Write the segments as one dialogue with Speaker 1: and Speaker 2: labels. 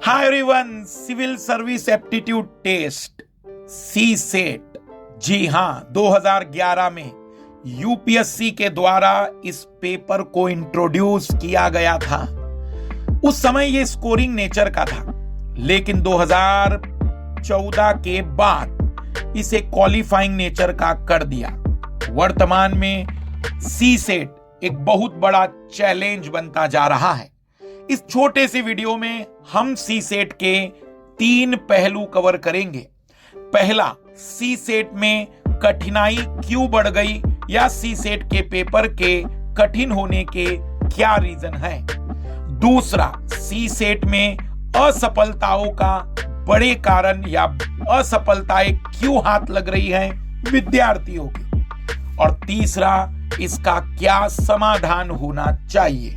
Speaker 1: हाय everyone, civil service aptitude test CSAT, जी हां, 2011 में यूपीएससी के द्वारा इस पेपर को इंट्रोड्यूस किया गया था। उस समय ये स्कोरिंग नेचर का था, लेकिन 2014 के बाद इसे क्वालिफाइंग नेचर का कर दिया। वर्तमान में सी सेट एक बहुत बड़ा चैलेंज बनता जा रहा है। इस छोटे से वीडियो में हम सी सेट के 3 पहलू कवर करेंगे। पहला, सी सेट में कठिनाई क्यों बढ़ गई या सी सेट के पेपर के कठिन होने के क्या रीजन है। दूसरा, सी सेट में असफलताओं का बड़े कारण या असफलताएं क्यों हाथ लग रही हैं विद्यार्थियों की। और तीसरा, इसका क्या समाधान होना चाहिए।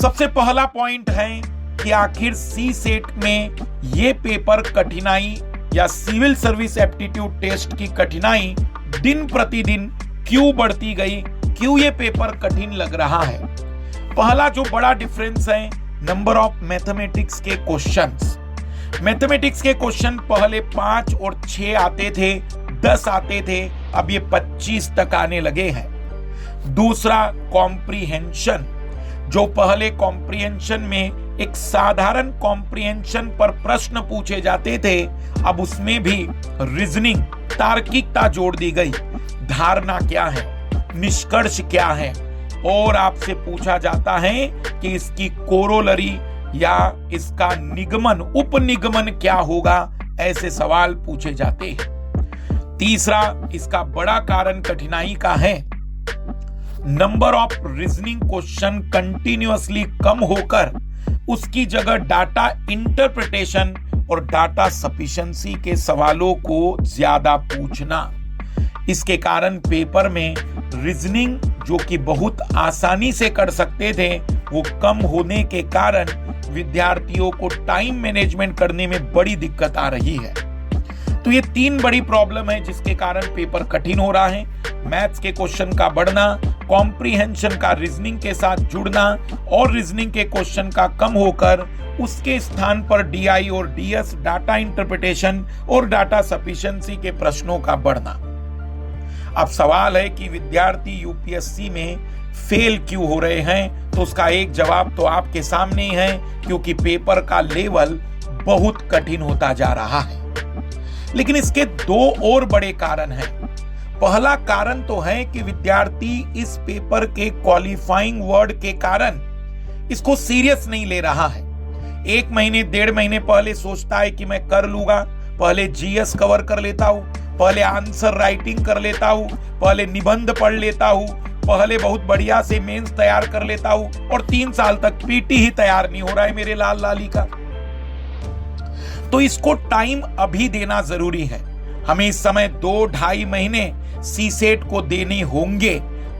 Speaker 1: सबसे पहला पॉइंट है कि आखिर सी सेट में ये पेपर कठिनाई या सिविल सर्विस एप्टीट्यूड टेस्ट की कठिनाई दिन प्रतिदिन क्यों बढ़ती गई, क्यों ये पेपर कठिन लग रहा है। पहला जो बड़ा डिफरेंस है, नंबर ऑफ मैथमेटिक्स के क्वेश्चंस। मैथमेटिक्स के क्वेश्चन पहले 5 और 6 आते थे, 10 आते थे, अब ये 25 तक आने लगे हैं। दूसरा, कॉम्प्रिहेंशन। जो पहले कॉम्प्रिहेंशन में एक साधारण कॉम्प्रिहेंशन पर प्रश्न पूछे जाते थे, अब उसमें भी रीजनिंग, तार्किकता जोड़ दी गई। धारणा क्या है, निष्कर्ष क्या है, और आपसे पूछा जाता है कि इसकी कोरोलरी या इसका निगमन, उपनिगमन क्या होगा, ऐसे सवाल पूछे जाते हैं। तीसरा, इसका बड़ा कारण कठिनाई का है, number of reasoning question continuously कम होकर उसकी जगह डाटा इंटरप्रिटेशन और डाटा सफिशिएंसी के सवालों को ज्यादा पूछना। इसके कारण पेपर में रीजनिंग जो कि बहुत आसानी से कर सकते थे, वो कम होने के कारण विद्यार्थियों को टाइम मैनेजमेंट करने में बड़ी दिक्कत आ रही है। तो ये 3 बड़ी प्रॉब्लम है जिसके कारण पेपर कठिन हो रहा है। मैथ्स के क्वेश्चन का बढ़ना, कॉम्प्रिहेंशन का रीजनिंग के साथ जुड़ना और रीजनिंग के क्वेश्चन का कम होकर उसके स्थान पर डीआई और डीएस, डाटा इंटरप्रिटेशन और डाटा सफिशिएंसी के प्रश्नों का बढ़ना। अब सवाल है कि विद्यार्थी यूपीएससी में फेल क्यों हो रहे हैं, तो उसका एक जवाब तो आपके सामने ही है, क्योंकि पेपर का लेवल बहुत कठिन होता जा रहा है। लेकिन इसके 2 और बड़े कारण हैं। पहला कारण तो है कि विद्यार्थी इस पेपर के क्वालिफाइंग वर्ड के कारण इसको सीरियस नहीं ले रहा है। 1 महीने 1.5 महीने पहले सोचता है कि मैं कर लूंगा, पहले जीएस कवर कर लेता हूं, पहले आंसर राइटिंग कर लेता हूं, पहले निबंध पढ़ लेता हूं, पहले बहुत बढ़िया से मेंस तैयार कर लेता हूं, और 3 साल तक पीटी ही तैयार नहीं हो रहा है मेरे लाल लाली का। तो इसको टाइम अभी देना जरूरी है। हमें इस समय 2-2.5 महीने सी सेट को देने होंगे,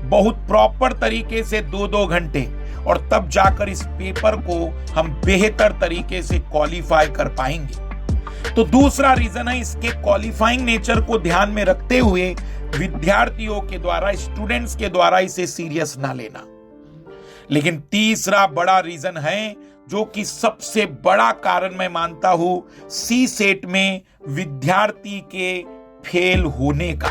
Speaker 1: बहुत प्रॉपर तरीके से 2-2 घंटे, और तब जाकर इस पेपर को हम बेहतर तरीके से क्वालिफाई कर पाएंगे। तो दूसरा रीजन है, इसके क्वालिफाइंग नेचर को ध्यान में रखते हुए विद्यार्थियों के द्वारा, स्टूडेंट्स के द्वारा इसे सीरियस ना लेना। लेकिन तीसरा बड़ा रीजन है, जो कि सबसे बड़ा कारण मैं मानता हूं सी सेट में विद्यार्थी के फेल होने का,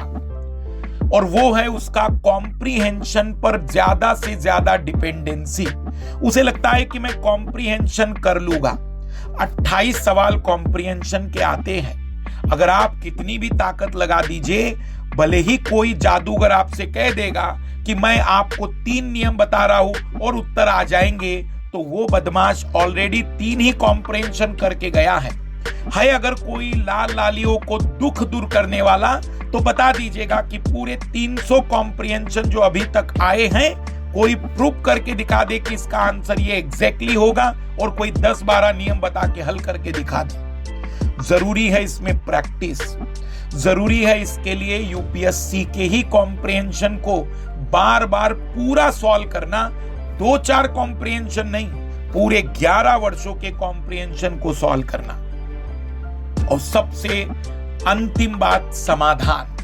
Speaker 1: और वो है उसका कॉम्प्रिहेंशन पर ज्यादा से ज्यादा डिपेंडेंसी। उसे लगता है कि मैं कॉम्प्रिहेंशन कर लूंगा। 28 सवाल कॉम्प्रिहेंशन के आते हैं। अगर आप कितनी भी ताकत लगा दीजिए, भले ही कोई जादूगर आपसे कह देगा कि मैं आपको 3 नियम बता रहा हूं और उत्तर आ जाएंगे, तो वो बदमाश ऑलरेडी 3 ही कॉम्प्रिहेंशन करके गया है। अगर कोई लाल लालियों को दुख दूर करने वाला, तो बता दीजिएगा कि पूरे 300 कॉम्प्रिहेंशन जो अभी तक आए हैं, कोई प्रूफ करके दिखा दे कि इसका आंसर ये एग्जैक्टली होगा, और कोई 10-12 नियम बता के हल करके दिखा दे। जरूरी है इसमें प्रैक्टिस, जरूरी है इसके लिए यूपीएससी के ही कॉम्प्रिहेंशन को बार बार पूरा सॉल्व करना। 2-4 कॉम्प्रिहेंशन नहीं, पूरे 11 वर्षों के कॉम्प्रिहेंशन को सॉल्व करना। और सबसे अंतिम बात, समाधान।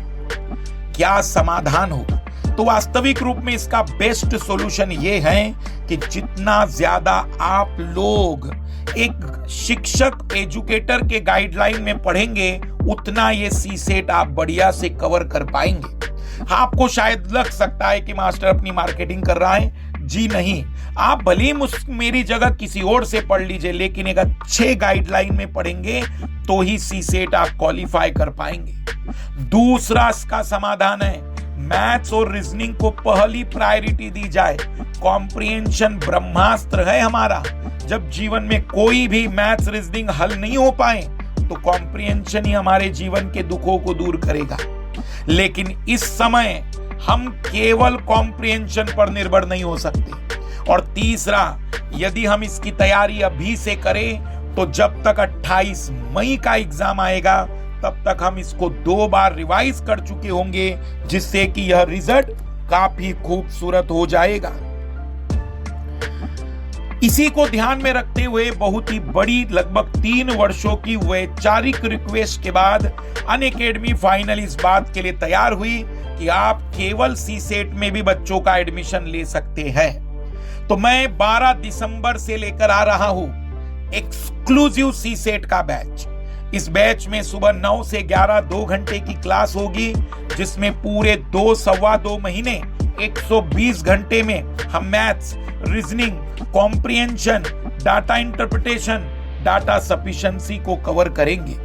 Speaker 1: क्या समाधान होगा? तो वास्तविक रूप में इसका बेस्ट सॉल्यूशन ये है कि जितना ज्यादा आप लोग एक शिक्षक एजुकेटर के गाइडलाइन में पढ़ेंगे उतना ये सी सेट आप बढ़िया से कवर कर पाएंगे। आपको शायद लग सकता है कि मास्टर अपनी मार्केटिंग कर रहा है। जी नहीं, आप भले ही मेरी जगह किसी और से पढ़ लीजिए, लेकिन एक अच्छे गाइडलाइन में पढ़ेंगे तो ही सी सेट आप क्वालिफाई कर पाएंगे। दूसरा इसका समाधान है, मैथ्स और रीजनिंग को पहली प्रायोरिटी दी जाए। कॉम्प्रिहेंशन ब्रह्मास्त्र है हमारा। जब जीवन में कोई भी मैथ्स रीजनिंग हल नहीं हो पाए तो कॉम्प्रिहेंशन ही हमारे जीवन के दुखों को दूर करेगा। लेकिन इस समय हम केवल कॉम्प्रिहेंशन पर निर्भर नहीं हो सकते। और तीसरा, यदि हम इसकी तैयारी अभी से करें तो जब तक 28 मई का एग्जाम आएगा तब तक हम इसको 2 बार रिवाइज कर चुके होंगे, जिससे कि यह रिजल्ट काफी खूबसूरत हो जाएगा। इसी को ध्यान में रखते हुए बहुत ही बड़ी लगभग 3 वर्षों की वैचारिक रिक्वेस्ट के बाद अनअकैडमी फाइनल इस बात के लिए तैयार हुई कि आप केवल सी सेट में भी बच्चों का एडमिशन ले सकते हैं। तो मैं 12 दिसंबर से लेकर आ रहा हूं एक्सक्लूसिव सी सेट का बैच। इस बैच में सुबह 9 से 11 2 घंटे की क्लास होगी, जिसमें पूरे 2-2.25 महीने 120 घंटे में हम maths, reasoning, comprehension, data interpretation, data sufficiency को कवर करेंगे।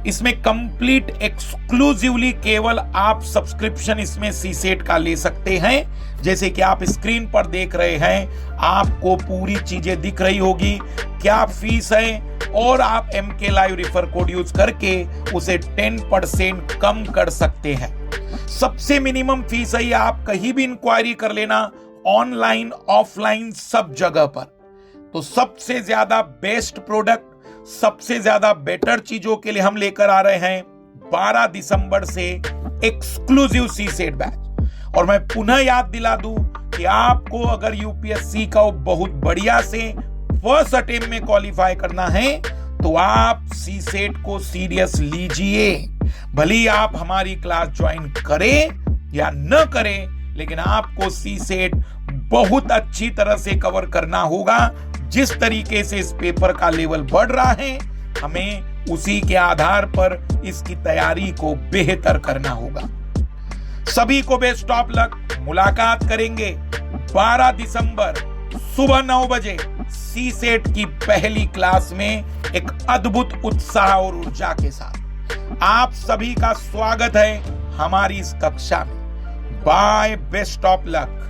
Speaker 1: इसमें कंप्लीट एक्सक्लूसिवली केवल आप सब्सक्रिप्शन इसमें सी सेट का ले सकते हैं। जैसे कि आप स्क्रीन पर देख रहे हैं, आपको पूरी चीजें दिख रही होगी, क्या फीस है, और आप MK live refer code use करके उसे 10% कम कर सकते हैं। सबसे मिनिमम फीस है, आप कहीं भी इंक्वायरी कर लेना, ऑनलाइन ऑफलाइन सब जगह पर। तो सबसे ज्यादा बेस्ट प्रोडक्ट, सबसे ज्यादा बेटर चीजों के लिए हम लेकर आ रहे हैं 12 दिसंबर से एक्सक्लूसिव सी सेट बैच। और मैं पुनः याद दिला दूं कि आपको अगर यूपीएससी का बहुत बढ़िया से फर्स्ट अटेम्प्ट में क्वालिफाई करना है तो आप सी सेट को सीरियस लीजिए। भले ही आप हमारी क्लास ज्वाइन करें या न करें, लेकिन आपको सी सेट बहुत अच्छी तरह से कवर करना होगा। जिस तरीके से इस पेपर का लेवल बढ़ रहा है, हमें उसी के आधार पर इसकी तैयारी को बेहतर करना होगा। सभी को बेस्ट ऑफ लक। मुलाकात करेंगे 12 दिसंबर सुबह 9 बजे सी सेट की पहली क्लास में एक अद्भुत उत्साह और ऊर्जा के साथ। आप सभी का स्वागत है हमारी इस कक्षा में। Bye, best of luck.